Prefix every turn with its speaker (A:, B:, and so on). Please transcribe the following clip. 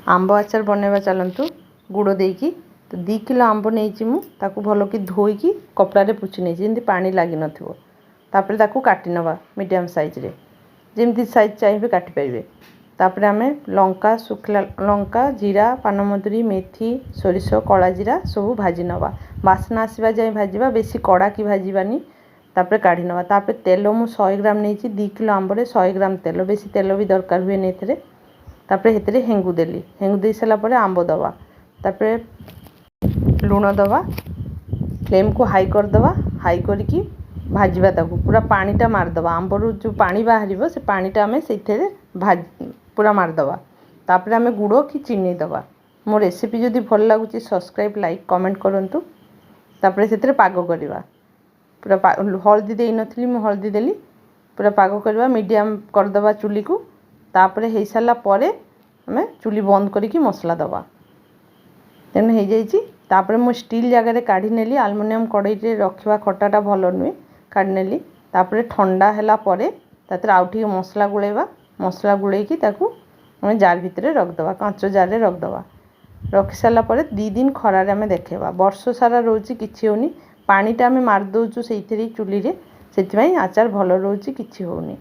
A: आंब आचार बनवा चलतु गुड़ देकी। तो 2 किलो आंब नहीं मुझे भल कि धोईकी कपड़े पुछि नहीं जमी पानी लग नापर ताकू काटी नवा मीडियम साइज रे जमी साइज चाहिए काटिपारे। तापर आम लंका सुखला लंका जीरा पानमधुरी मेथी सोरिष कला जीरा सब भाजी नवा बासना आसवा जाए भाजवा बेसी कड़ा कि भाजवानी। तापर काढ़ी नवा तापर तेल मु 100 ग्राम नहीं 2 किलो आंबे 100 ग्राम तेल बेसी तेल भी दरकार हुए नहीं। तापर हेतरे हेंगु देली हेंगु दे सारा पर आंब दवा तापर लुण दवा फ्लेम को हाई कर दवा हाई करके भाजवा ताकू पूरा पानीटा मारदवा आंबर जो पानी बाहर से पानीटा आम से भाज पूरा मारदवा। तापर आम गुड़ कि चीनी दवा। मो रेसिपी जदि भल लगुच सब्सक्राइब लाइक कमेंट करूँ। तापर से पाग करवा पूरा हल्दी दे नी मुझे हल्दी देली पूरा पाग करवा मीडियम करदवा चुली को। तापर हो सारा पर आम चुली बंद करके मसला दवा तेणु हो जापर मु स्टील जगार काढ़ी नेली आलुमिनियम कड़ाई रखा खटाटा भल नुहे काढ़ी नेली। तापर ठंडा है आउ टे मसला गुड़ेवा मसला गुड़ेकी आम जार भितर रखदवा कांच जार रखदवा रखी सारा 2 दिन खरार आम देखेबा वर्ष सारा रोचे किसी होनी पानीटा आम मारदौचु से चुली से आचार भल रोचे किसी होनी।